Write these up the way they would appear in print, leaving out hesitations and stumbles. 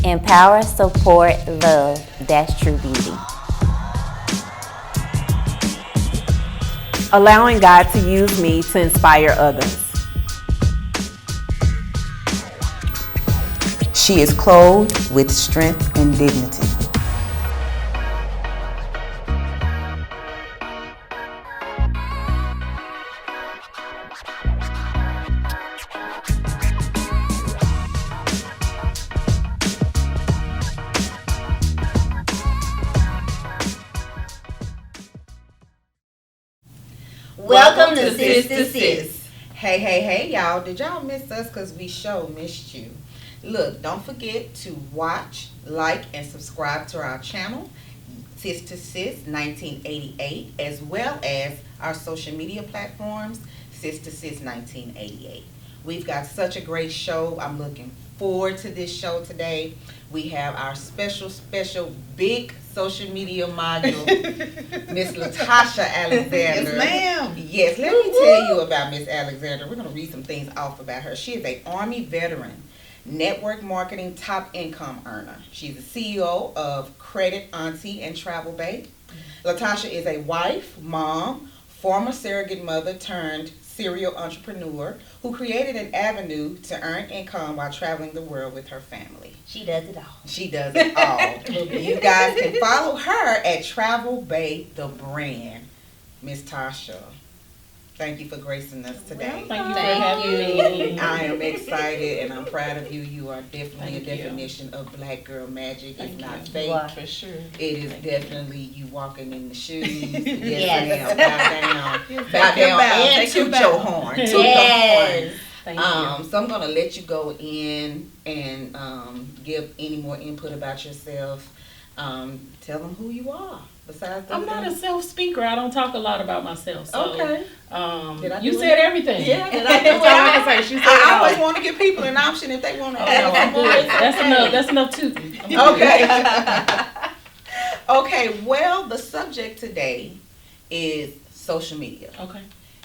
Empower, support, love. That's true beauty. Allowing God to use me to inspire others. She is clothed with strength and dignity. Welcome to Sisterhood. Hey, y'all. Did y'all miss us? Because we sure missed you. Look, don't forget to watch, like, and subscribe to our channel, Sistosis1988, as well as our social media platforms, Sistosis1988. We've got such a great show. I'm looking forward to this show today. We have our special big social media module, Miss Latasha Alexander. Yes, ma'am. Yes, let me tell you about Miss Alexander. We're going to read some things off about her. She is an Army veteran, network marketing top income earner. She's the CEO of Credit Auntie and Travel Bay. Latasha is a wife, mom, former surrogate mother turned serial entrepreneur who created an avenue to earn income while traveling the world with her family. She does it all. She does it all. You guys can follow her at Travel Bay, the brand. Miss Tasha, thank you for gracing us today. Thank you for having me. I am excited and I'm proud of you. You are definitely Thank a you. definition of black girl magic. Thank It's not you. fake. Wow. For sure. It is definitely you walking in the shoes. Yes, Yes. ma'am. Bow Take your down bow. and Take your toot bow. your horn. Toot Yes. the horn. Thank you. So I'm gonna let you go in and give any more input about yourself. Tell them who you are. Besides, I'm not a self-speaker. I don't talk a lot about myself. So, Okay. Did I you do said it? everything. Yeah, did I do That's all I it? can say. She said I it all. always want to give people an option if they want to. Oh, no, I'm good. That's enough tooting. I'm good. Okay. Okay. Well, the subject today is social media. Okay.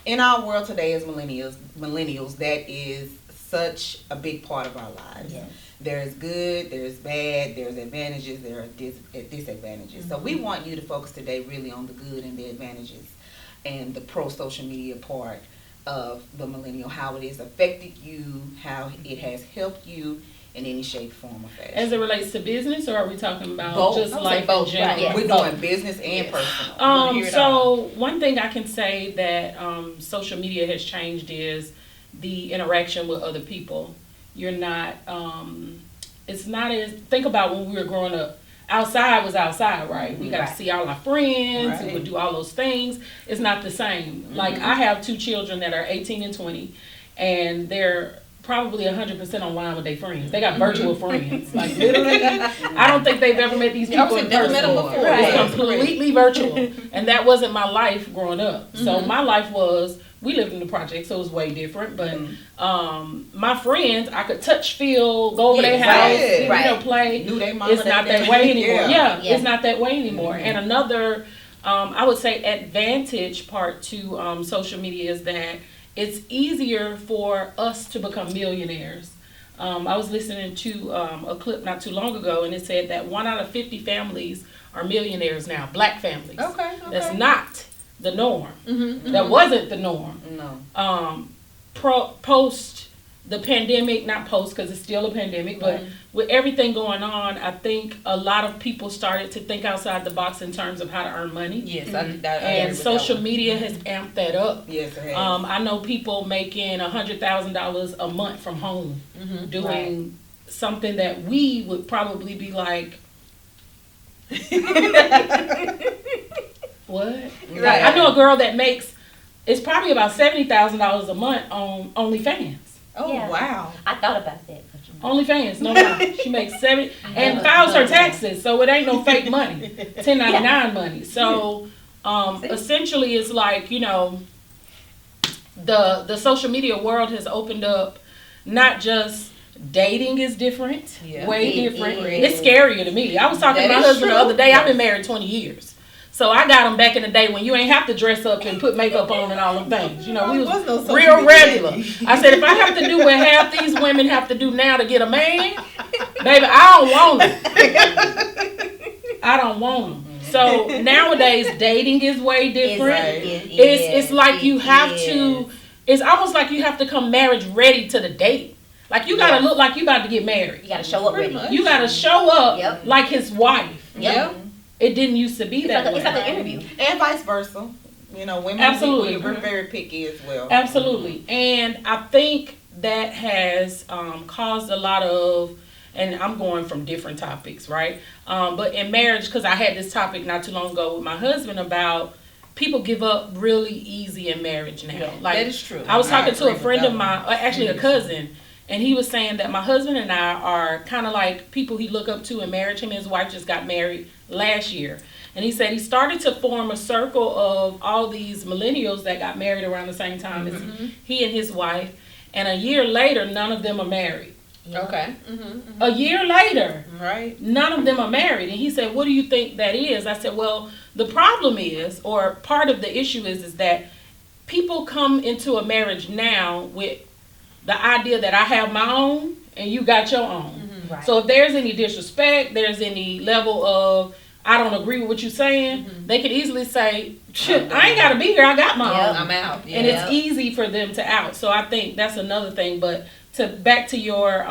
In our world today, as millennials, that is such a big part of our lives. Yes. There's good, there's bad, there's advantages, there are disadvantages. So we want you to focus today really on the good and the advantages and the pro-social media part of the millennial, how it has affected you, how it has helped you in any shape, form, or fashion. As it relates to business, or are we talking about Both. just I would life say both, in general? right, yeah. We're doing business and personal. Um, We'll hear it so all. one thing I can say that social media has changed is the interaction with other people. You're not, it's not as, think about when we were growing up, outside was outside, right? We got Right. to see all our friends, Right. we would do all those things. It's not the same. Like I have two children that are 18 and 20, and they're probably 100% online with their friends. They got virtual friends. Like literally, I don't think they've ever met these people in never person. met them before. It's Right. completely virtual. And that wasn't my life growing up. So my life was, we lived in the project, so it was way different. But my friends, I could touch, feel, go over their Yeah, house, right. you know, play. Knew they mama, It's they not daddy. that way anymore. Yeah. Yeah, it's not that way anymore. And another, I would say, advantage part to social media is that it's easier for us to become millionaires. I was listening to a clip not too long ago, and it said that 1 out of 50 families are millionaires now, black families. Okay. That's not the norm. Mm-hmm. That wasn't the norm. No. Post the pandemic, not post because it's still a pandemic, but with everything going on, I think a lot of people started to think outside the box in terms of how to earn money. Yes, I agree And with social that one. media has amped that up. Yes, it has. I know people making $100,000 a month from home, doing something that we would probably be like, what? Like, I know a girl that makes, it's probably about $70,000 a month on OnlyFans. Oh, Yeah. wow. I thought about that. But OnlyFans, no lie. She makes 70 and files her taxes, so it ain't no fake money, 1099 money. So essentially, it's like, you know, the social media world has opened up. Not just dating is different, Yeah. way It different. is. It's scarier to me. I was talking to That my is husband the true. other day. I've been married 20 years. So I got them back in the day when you ain't have to dress up and put makeup on and all them things. You know, we was no social real media regular. baby. I said, if I have to do what half these women have to do now to get a man, baby, I don't want them. I don't want them. So nowadays, dating is way different. It's like you have to, it's almost like you have to come marriage ready to the date. Like you gotta look like you about to get married. You gotta show up ready. You gotta show up like his wife. Yep. It didn't used to be that way. It's like an interview. And vice versa. You know, women, Absolutely. we're very picky as well. Absolutely. And I think that has caused a lot of, and I'm going from different topics, right? But in marriage, because I had this topic not too long ago with my husband about people give up really easy in marriage now. Yeah, like, that is true. I was talking to a agree friend with of that mine, actually a cousin, and he was saying that my husband and I are kind of like people he look up to in marriage. Him and his wife just got married last year. And he said he started to form a circle of all these millennials that got married around the same time as he and his wife. And a year later, none of them are married. Okay. A year later, Right. none of them are married. And he said, what do you think that is? I said, well, the problem is, or part of the issue is that people come into a marriage now with the idea that I have my own and you got your own. Right. So if there's any disrespect, there's any level of, I don't agree with what you're saying, they could easily say, shit, I ain't got to be here, I got my own. I'm out. And it's easy for them to out. So I think that's another thing. But back to your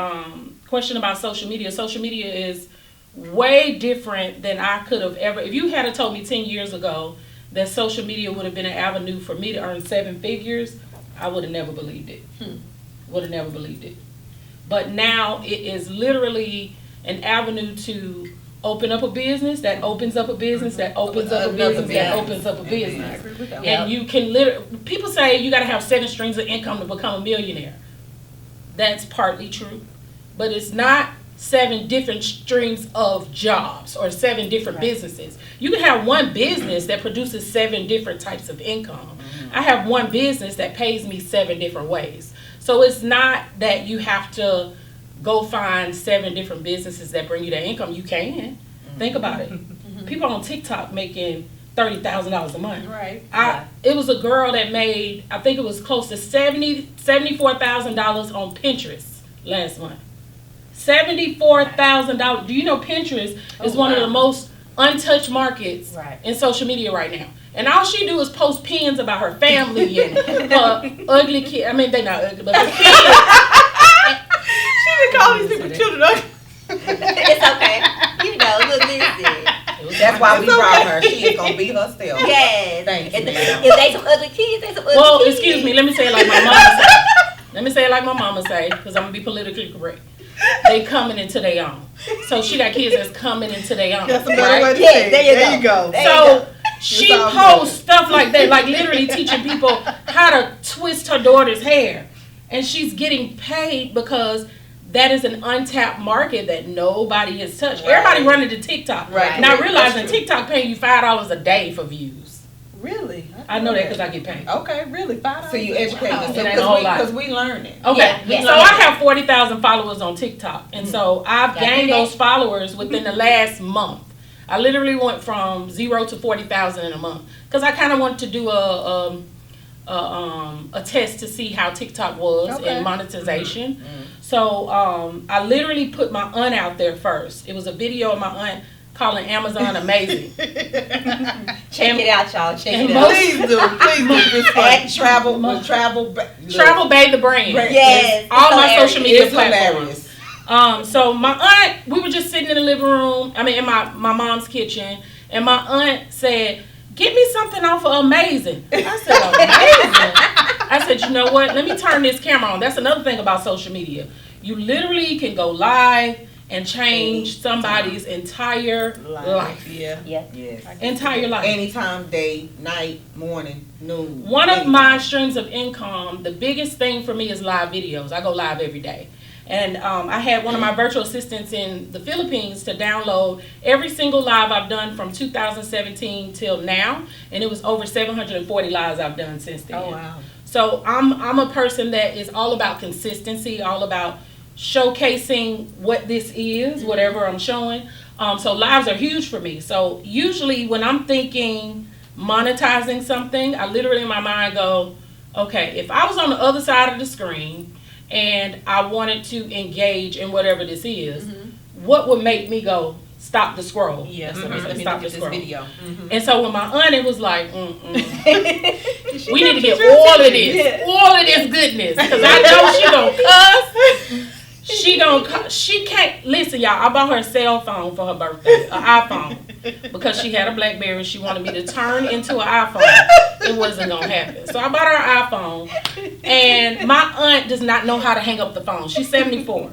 question about social media is way different than I could have ever. If you had told me 10 years ago that social media would have been an avenue for me to earn 7 figures, I would have never believed it. Would have never believed it. But now it is literally an avenue to open up a business that opens up a business that opens up a business that opens up a business. And you can literally, people say you got to have 7 streams of income to become a millionaire. That's partly true. But it's not 7 different streams of jobs or 7 different businesses. You can have one business that produces 7 different types of income. I have one business that pays me 7 different ways. So it's not that you have to go find 7 different businesses that bring you that income. You can. Think about it. People on TikTok making $30,000 a month. Right. It was a girl that made, I think it was close to $74,000 on Pinterest last month. $74,000. Do you know Pinterest is one of the most untouched markets in social media right now? And all she do is post pins about her family and her ugly kid. I mean, they not ugly, but her kids. She been calling these people children ugly. It's okay. You know, look, listen. That's why we brought her. She is gonna be herself. Yes. Thank you, If ma'am. they some ugly kids, they some ugly Well, kids. excuse me. Let me say it like my mama say. Let me say it like my mama say, because I'm gonna be politically correct. They coming into their own. So she got kids that's coming into their own. That's a better way to Yeah, say it. there you go. So she all posts stuff like that, like literally teaching people how to twist her daughter's hair. And she's getting paid because that is an untapped market that nobody has touched. Everybody running to TikTok. Right. Now realizing TikTok paying you $5 a day for views. Really? I know that because I get paid. Okay, really? $5? So you educate yourself It ain't a whole lot. because we learn it. Okay, Yeah. so I have 40,000 followers on TikTok, and so I've gained those followers within the last month. I literally went from 0 to 40,000 in a month because I kind of wanted to do a test to see how TikTok was in monetization. So I literally put my aunt out there first. It was a video of my aunt calling Amazon amazing. Check it out, y'all. Check it and out. Please do this. And travel. Travel Bae the brand. Yes. All my hilarious. social media It's platforms. hilarious. So my aunt, we were just sitting in the living room, in my mom's kitchen, and my aunt said, get me something off of Amazing. I said, Amazing? I said, you know what? Let me turn this camera on. That's another thing about social media. You literally can go live and change somebody's entire life. Yeah. Yeah. Yes. Entire life. Anytime, day, night, morning, noon. One of my streams of income, the biggest thing for me is live videos. I go live every day. And I had one of my virtual assistants in the Philippines to download every single live I've done from 2017 till now. And it was over 740 lives I've done since then. Oh, wow. So I'm a person that is all about consistency, all about showcasing what this is, whatever I'm showing. So lives are huge for me. So usually when I'm thinking monetizing something, I literally in my mind go, okay, if I was on the other side of the screen and I wanted to engage in whatever this is, what would make me go, stop the scroll? Yes, Let me let me stop look the at scroll. this video. And so when my aunt, it was like, we need to get all of this, all of this goodness, because I know she gonna cuss. She can't, listen y'all, I bought her a cell phone for her birthday, an iPhone, because she had a BlackBerry. She wanted me to turn into an iPhone. It wasn't gonna happen. So I bought her an iPhone, and my aunt does not know how to hang up the phone. She's 74.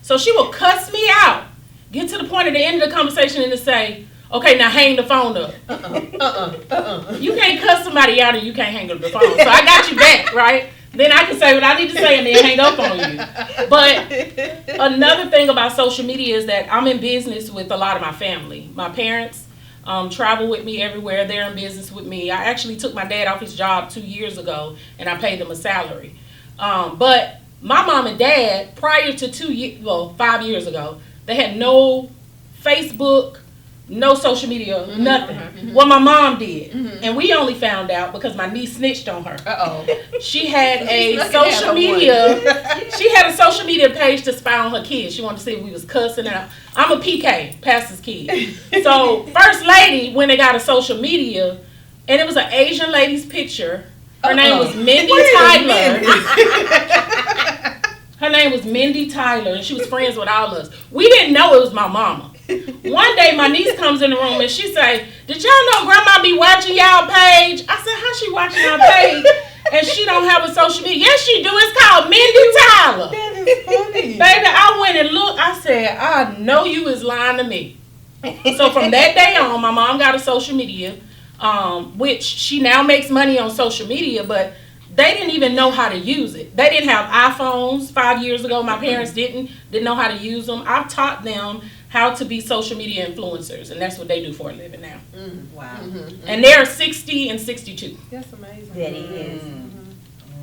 So she will cuss me out, get to the point at the end of the conversation and to say, okay, now hang the phone up. You can't cuss somebody out and you can't hang up the phone. So I got you back, right? Then I can say what I need to say and then hang up on you. But another thing about social media is that I'm in business with a lot of my family. My parents travel with me everywhere. They're in business with me. I actually took my dad off his job 2 years ago and I paid them a salary. But my mom and dad, prior to 5 years ago, they had no Facebook, no social media, nothing. Well, my mom did. And we only found out because my niece snitched on her. She had a social media, she had a social media page to spy on her kids. She wanted to see if we was cussing out. I'm a PK, pastor's kid. So, first lady, when they got a social media, and it was an Asian lady's picture. Her name was Mindy Tyler. Her name was Mindy Tyler, and she was friends with all of us. We didn't know it was my mama. One day, my niece comes in the room, and she say, did y'all know Grandma be watching y'all page? I said, how she watching our page? And she don't have a social media. Yes, she do. It's called Mindy Tyler. That is funny. Baby, I went and looked. I said, I know you is lying to me. So from that day on, my mom got a social media, which she now makes money on social media, but they didn't even know how to use it. They didn't have iPhones 5 years ago. My parents didn't know how to use them. I've taught them how to be social media influencers, and that's what they do for a living now. Wow. And they're 60 and 62. That's amazing. That is.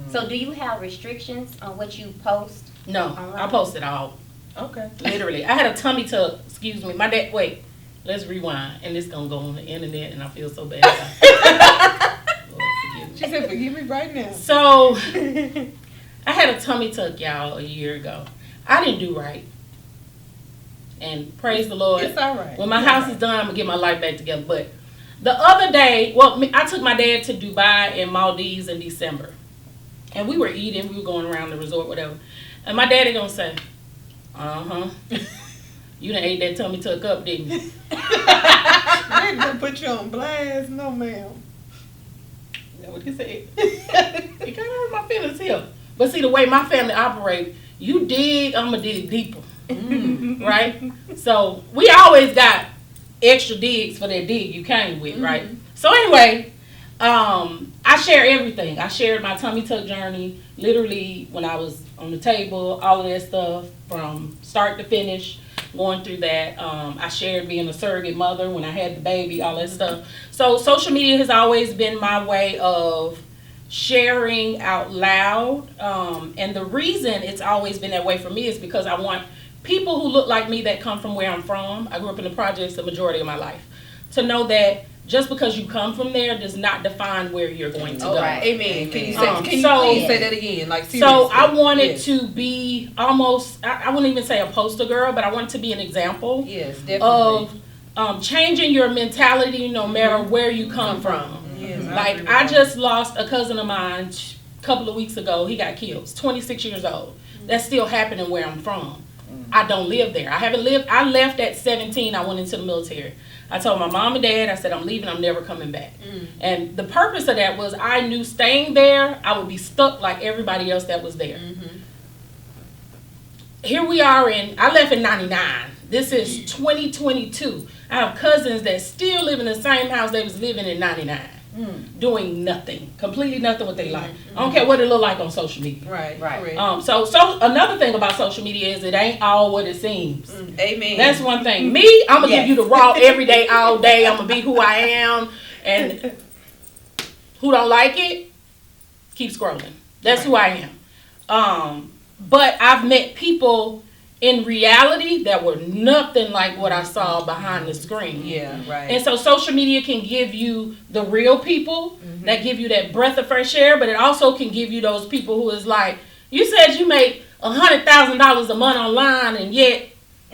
So do you have restrictions on what you post? No, I post it all. Okay. Literally. I had a tummy tuck, excuse me. My dad, wait, let's rewind. And it's going to go on the internet, and I feel so bad. Lord, forgive me. She said, forgive me right now. So, I had a tummy tuck, y'all, a year ago. I didn't do right. And praise the Lord. It's all right. When my house is done, I'm going to get my life back together. But the other day, I took my dad to Dubai and Maldives in December. And we were eating. We were going around the resort, whatever. And my daddy going to say, you done ate that tummy tuck up, didn't you? They gonna put you on blast? No, ma'am. That's what he said. It kind of hurt my feelings here. But see, the way my family operate, you dig, I'm going to dig deeper. Right? So, we always got extra digs for that dig you came with, right? So, anyway, I share everything. I shared my tummy tuck journey, literally when I was on the table, all of that stuff from start to finish, going through that. I shared being a surrogate mother when I had the baby, all that stuff. So social media has always been my way of sharing out loud. And the reason it's always been that way for me is because I want people who look like me that come from where I'm from, I grew up in the projects the majority of my life, to know that just because you come from there does not define where you're going to go. Right. Amen. Can you please say that again? Like seriously. So I wanted to be almost, I wouldn't even say a poster girl, but I wanted to be an example definitely. Of changing your mentality no matter where you come from. Yes, Like I just lost a cousin of mine a couple of weeks ago. He got killed. He's 26 years old. That's still happening where I'm from. I don't live there. I left at 17. I went into the military. I told my mom and dad, I said, I'm leaving, I'm never coming back. And the purpose of that was I knew staying there, I would be stuck like everybody else that was there. Here we are I left in 99. This is 2022. I have cousins that still live in the same house they was living in 99. Doing nothing, completely nothing with their life. I don't care what it look like on social media. Right. So another thing about social media is it ain't all what it seems. Amen. That's one thing. Me, I'm gonna give you the raw every day, all day. I'm gonna be who I am, and who don't like it, keep scrolling. That's who I am. But I've met people in reality, that were nothing like what I saw behind the screen. Yeah, right. And so social media can give you the real people that give you that breath of fresh air, but it also can give you those people who is like, you said you make $100,000 a month online, and yet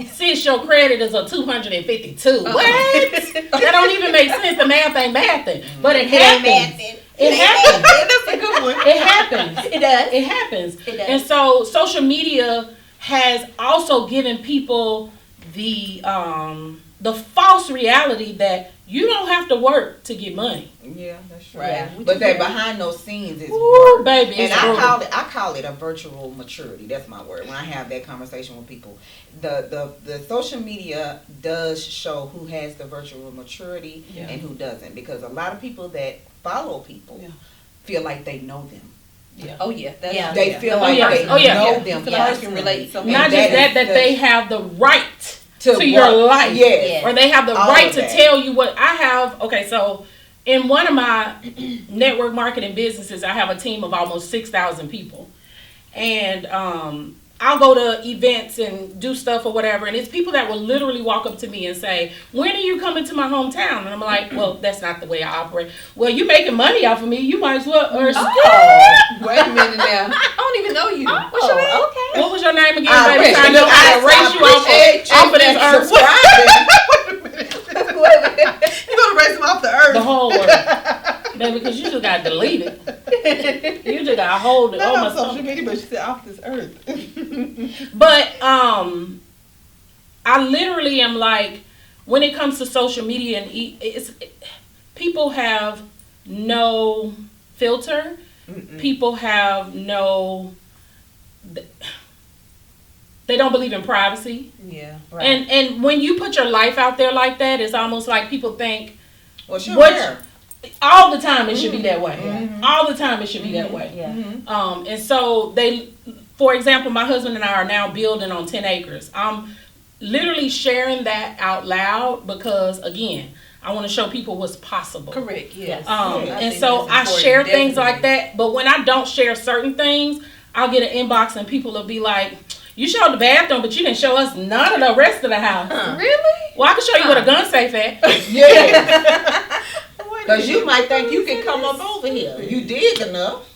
sis, your credit is a 252. What? That don't even make sense. The math ain't mathing, but it happens. It happens. That's a good one. It happens. It does. It happens. It does. And so social media has also given people the false reality that you don't have to work to get money. Yeah, that's true. Right. Yeah. But that behind those scenes is Ooh, work. baby, And it's I brutal. call it a virtual maturity. That's my word. When I have that conversation with people, the social media does show who has the virtual maturity and who doesn't, because a lot of people that follow people feel like they know them. Yeah. Oh yeah. That's, Yeah. They feel like yeah. they Oh, yeah. know Yeah. them. Feel like I can personally. relate so And Not just that they have the right to your life. Yes. Or they have the All right of to that. tell you what I have. Okay, so in one of my network marketing businesses, I have a team of almost 6,000 people. And I'll go to events and do stuff or whatever, and it's people that will literally walk up to me and say, when are you coming to my hometown? And I'm like, well, that's not the way I operate. Well, you making money off of me, you might as well. Or Wait a minute now. I don't even know you. What's your name? Okay. what was your name again, I baby? So I know how to erase you off of this earth. Wait a minute. You're gonna erase him off the earth. The whole world. Baby, because you just got to delete it. You just got to hold it. Not Oh, on my social stomach. media, but she said off this earth. But I literally am like, when it comes to social media, and people have no filter. People have no. They don't believe in privacy. Yeah. Right. And when you put your life out there like that, it's almost like people think Well, sure. What- all the time it should be that way. All the time it should be that way. Yeah. And so for example, my husband and I are now building on 10 acres. I'm literally sharing that out loud because, again, I want to show people what's possible. Correct. Yes. And so I share things like that, but when I don't share certain things, I'll get an inbox and people will be like, you showed the bathroom, but you didn't show us none of the rest of the house. Really? Well, I can show you what a gun safe at. Yeah. Because you might think you can come up over here. You dig enough.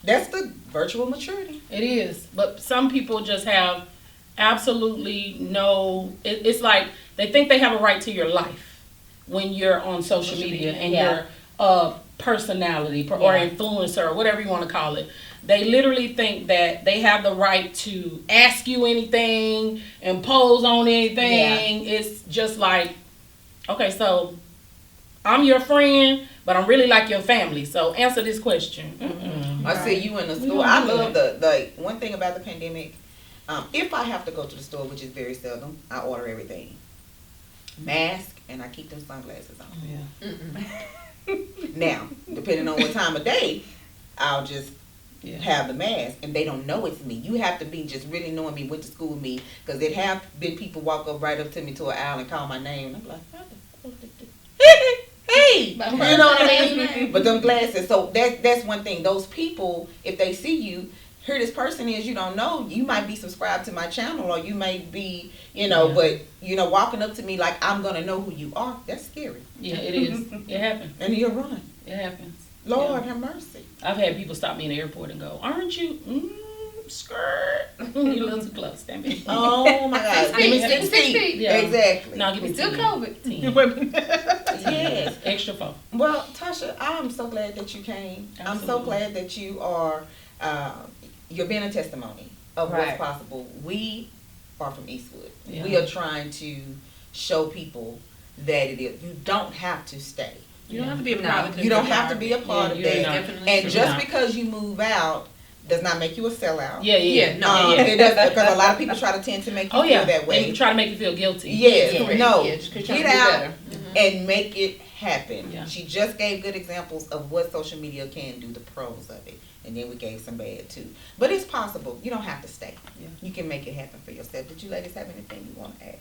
That's the virtual maturity. It is, but some people just have absolutely no. It's like they think they have a right to your life when you're on social media and you're a personality or influencer or whatever you want to call it. They literally think that they have the right to ask you anything, impose on anything. It's just like, okay, so I'm your friend, but I'm really like your family. So answer this question. I see you in the store. I love the one thing about the pandemic. If I have to go to the store, which is very seldom, I order everything. Mask, and I keep them sunglasses on. Yeah. Now, depending on what time of day, I'll just have the mask, and they don't know it's me. You have to be just really knowing me, went to school with me, because there have been people walk up right up to me to an aisle and call my name, and I'm like, how the fuck did they- hey, you know what I mean? But them glasses, so that's one thing. Those people, if they see you, here this person is, you don't know, you might be subscribed to my channel, or you may be, but walking up to me like I'm gonna know who you are, that's scary. Yeah, it is. It happens. And you'll run. It happens. Lord have mercy. I've had people stop me in the airport and go, aren't you skirt? You're a little too close. Stand back. Oh my God. Give me 6 feet. Yeah. Exactly. No, give me Still 10. COVID. 10. Yes. Extra 4. Well, Tasha, I'm so glad that you came. I'm so Absolutely. glad that you are, you're being a testimony of what's possible. We are from Eastwood. Yeah. We are trying to show people that it is. You don't have to stay. You don't have to be a part of it. You don't have to be a part of you're that. not. Definitely. And You're just not. because you move out does not make you a sellout. Yeah. No. It does, because a lot of people try to tend to make you Oh, yeah. feel that way. They try to make you feel guilty. Yes, Yeah. no. Yeah, just 'cause you're Get trying to do out better. and make it happen. Yeah. She just gave good examples of what social media can do, the pros of it, and then we gave some bad too. But it's possible. You don't have to stay. Yeah. You can make it happen for yourself. Did you ladies have anything you want to add?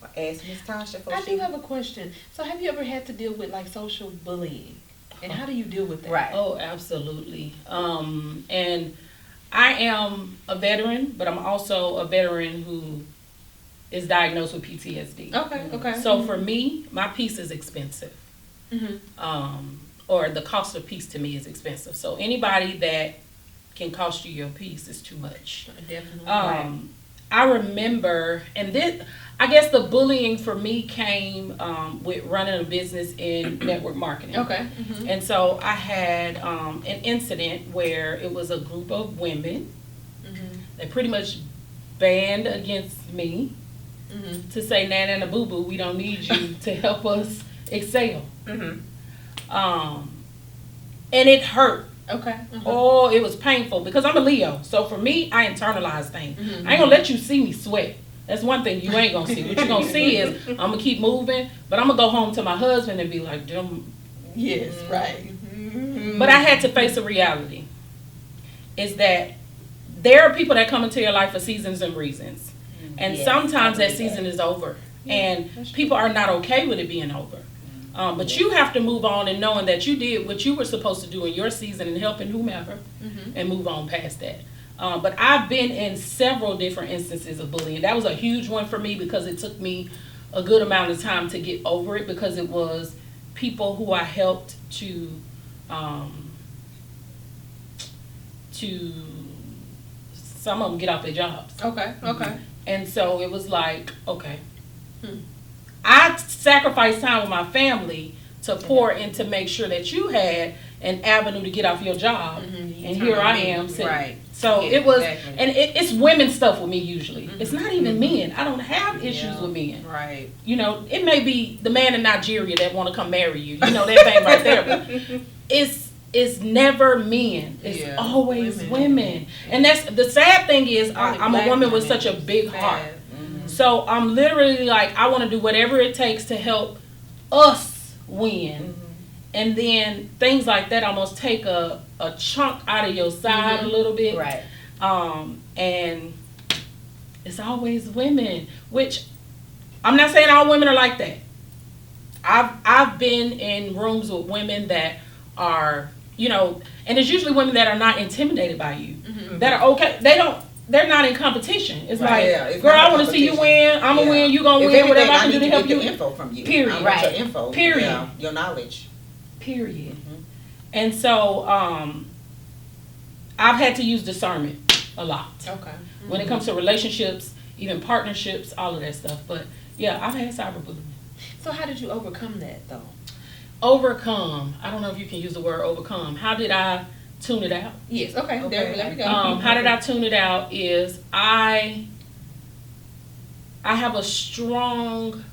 Or ask Miss Tasha for I do have a question. So have you ever had to deal with like social bullying? And how do you deal with that? Right. Oh, absolutely. And I am a veteran, but I'm also a veteran who is diagnosed with PTSD. Okay. So for me, my peace is expensive. Or the cost of peace to me is expensive. So anybody that can cost you your peace is too much. Definitely. I remember, and this, I guess the bullying for me came with running a business in network marketing. Okay. And so I had an incident where it was a group of women. They pretty much banned against me to say, Nana and a boo boo, we don't need you to help us excel. And it hurt. Okay. Oh, it was painful because I'm a Leo. So for me, I internalize things. I ain't gonna let you see me sweat. That's one thing you ain't gonna see. What you gonna see is I'm gonna keep moving, but I'm gonna go home to my husband and be like, "Them." Yes, right. But I had to face a reality. Is that there are people that come into your life for seasons and reasons, and Yes, sometimes I that believe season is over, and people are not okay with it being over. But you have to move on and knowing that you did what you were supposed to do in your season and helping whomever and move on past that. But I've been in several different instances of bullying. That was a huge one for me because it took me a good amount of time to get over it because it was people who I helped to some of them get off their jobs. Okay. And so it was like, okay. I sacrificed time with my family to pour in to make sure that you had an avenue to get off your job. And here I am sitting. Right. So Yeah, it was, exactly. and it's women stuff with me usually. It's not even men. I don't have issues with men. Right. You know, it may be the man in Nigeria that want to come marry you. You know, that thing right there. But it's never men. It's always women. And that's, the sad thing is, I'm a woman with such a big heart. So I'm literally like, I want to do whatever it takes to help us win. And then things like that almost take a chunk out of your side a little bit. Right. And it's always women, which I'm not saying all women are like that. I've been in rooms with women that are, you know, and it's usually women that are not intimidated by you, that are okay. They're not in competition. It's like, it's girl, not I want to see you win. I'm gonna win. You gonna If win. Whatever anything, I can do to need help get you. the info from you. Period. I want Right. your info. Period. Yeah, your knowledge. Period. And so I've had to use discernment a lot Okay. when it comes to relationships, even partnerships, all of that stuff. But yeah, I've had cyberbullying. So how did you overcome that though? Overcome. I don't know if you can use the word overcome. How did I tune it out? Yes. Okay. There. Let me go. How did I tune it out is I have a strong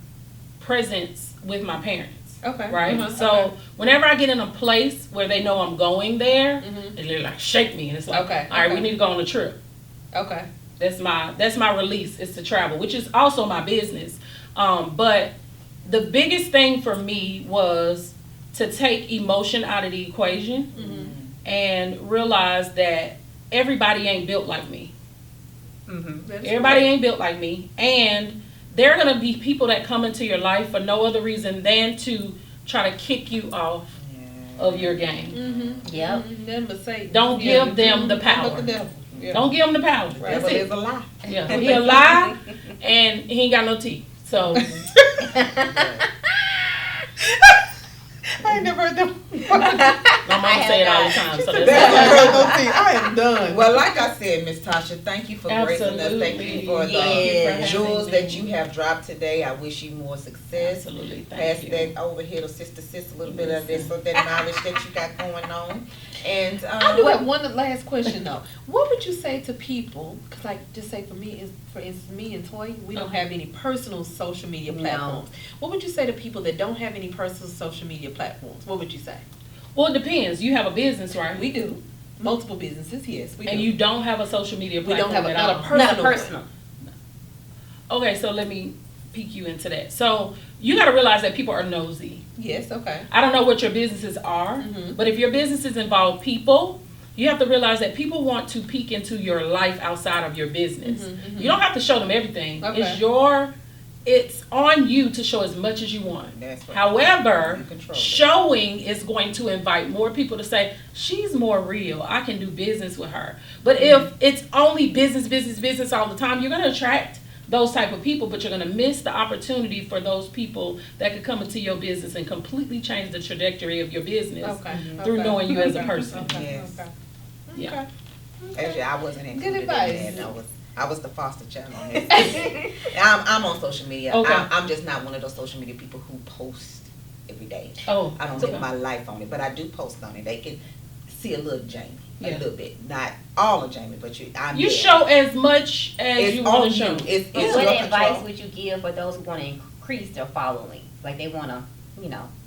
presence with my parents. Okay. Right? So whenever I get in a place where they know I'm going there, they're like, shake me. And it's like, Okay, all right, we okay. need to go on a trip. Okay. That's my release, is to travel, which is also my business. But the biggest thing for me was to take emotion out of the equation and realize that everybody ain't built like me. Everybody ain't built like me. And there are going to be people that come into your life for no other reason than to try to kick you off of your game. Yep. Don't give them the power. Don't give them the power. That's Devil it. is a lie. Yeah, he a lie, and he ain't got no teeth. So I ain't never heard them. my mama say it all the time. So that's I am done. Well, like I said, Miss Tasha, thank you for gracing us. Thank you for the Yes. jewels that you have dropped today. I wish you more success. Absolutely. Pass Thank you. that over here to Sister a little bit of this, of that knowledge that you got going on. And I do have one last question though. What would you say to people? Cause like, just say for me, for instance, me and Toy, we don't have any personal social media platforms. What would you say to people that don't have any personal social media platforms? What would you say? Well, it depends. You have a business, right? We do. Multiple businesses, yes, we do. And you don't have a social media we platform don't have at not all. a personal. Not personal. Okay, so let me peek you into that. So you got to realize that people are nosy. Yes, okay. I don't know what your businesses are, but if your businesses involve people, you have to realize that people want to peek into your life outside of your business. You don't have to show them everything. Okay. It's your it's on you to show as much as you want. That's right. However, You control it. showing is going to invite more people to say, she's more real. I can do business with her. But if it's only business all the time, you're going to attract those type of people, but you're going to miss the opportunity for those people that could come into your business and completely change the trajectory of your business through knowing you as a person. Yes. Yeah. Actually, I wasn't included in advice. that. I was the foster child on this. I'm on social media. Okay. I'm just not one of those social media people who post every day. Oh, I don't okay. live my life on it, but I do post on it. They can see a little Jamie, a Yeah. little bit, not all of Jamie, but I'm You there. show as much as It's you want on to show. you. It's And your what control. advice would you give for those who want to increase their following? Like they want to,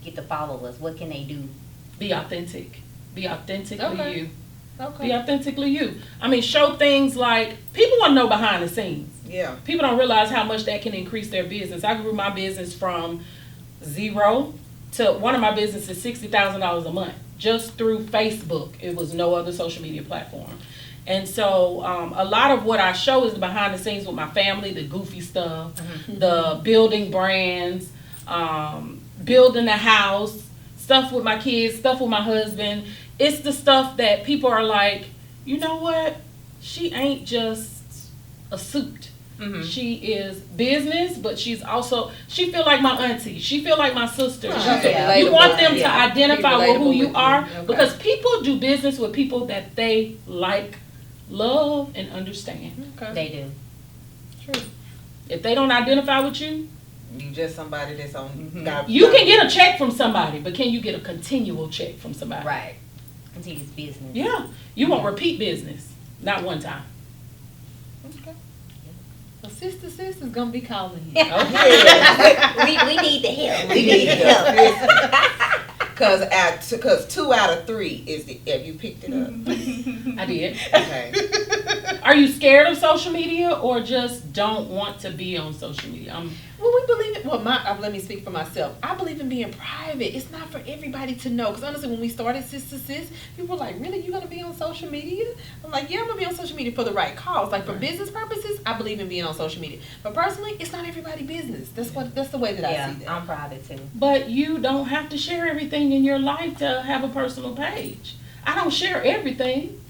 get the followers. What can they do? Be authentic. Be authentically Okay. you. Okay. Be authentically you. I mean, show things like, people want to know behind the scenes. Yeah. People don't realize how much that can increase their business. I grew my business from 0 to one of my businesses $60,000 a month just through Facebook. It was no other social media platform. And so a lot of what I show is the behind the scenes with my family, the goofy stuff, the building brands, building a house, stuff with my kids, stuff with my husband. It's the stuff that people are like, you know what? She ain't just a suit. She is business, but she feel like my auntie. She feel like my sister. You want them to identify with who you are, because people do business with people that they like, love, and understand. They do. True. If they don't identify with you, You just somebody that's on. you can get a check from somebody, but can you get a continual check from somebody? Right. Continuous business. Yeah. You want repeat business, not one time. Okay. So Sister's gonna be calling you. we need the help. We need the help. Because 2 out of 3 is have you picked it up? I did. Okay. Are you scared of social media or just don't want to be on social media? Well, we believe it. Well, let me speak for myself. I believe in being private. It's not for everybody to know. Because honestly, when we started Sister Sis, people were like, "Really, you gonna be on social media?" I'm like, "Yeah, I'm gonna be on social media for the right cause. Like for business purposes, I believe in being on social media. But personally, it's not everybody's business. That's the way that I see that. I'm private too. But you don't have to share everything in your life to have a personal page. I don't share everything.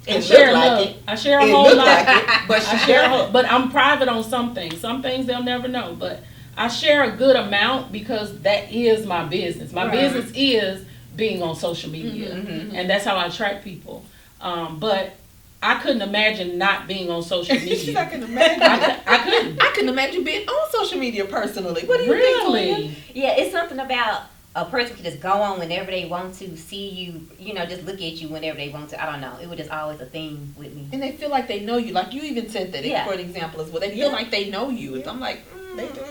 I share love. I share a whole lot. But I share a whole, but I'm private on some things. Some things they'll never know. But I share a good amount because that is my business. My business is being on social media, and that's how I attract people. But I couldn't imagine not being on social media. I can imagine. I couldn't. I couldn't imagine being on social media personally. What do you Really? think? Yeah, it's something about a person can just go on whenever they want to, see you, just look at you whenever they want to. I don't know. It was just always a thing with me. And they feel like they know you. Like you even said that Yeah. for an example as well. They feel like they know you. I'm like, They do.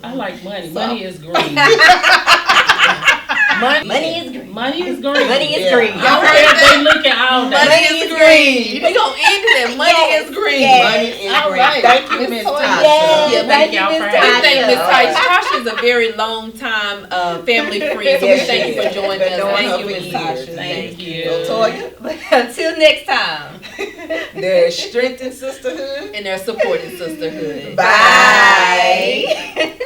I like money. Money is green. Money is green. Money is green. Money is green. Y'all heard they looking all day. money is green. We gonna end it at money is green. Money is All green. right. Thank you, Miss Miss Toya. Tasha. Yeah, thank y'all for having Thank me. Miss Tasha. Tasha is a very long time family friend. So we Yes, thank she you for is. joining Been us. knowing Thank her you, for Miss years. Tasha. Thank you. So, Toya, Until next time. there's strength in sisterhood. And their support in sisterhood. Bye.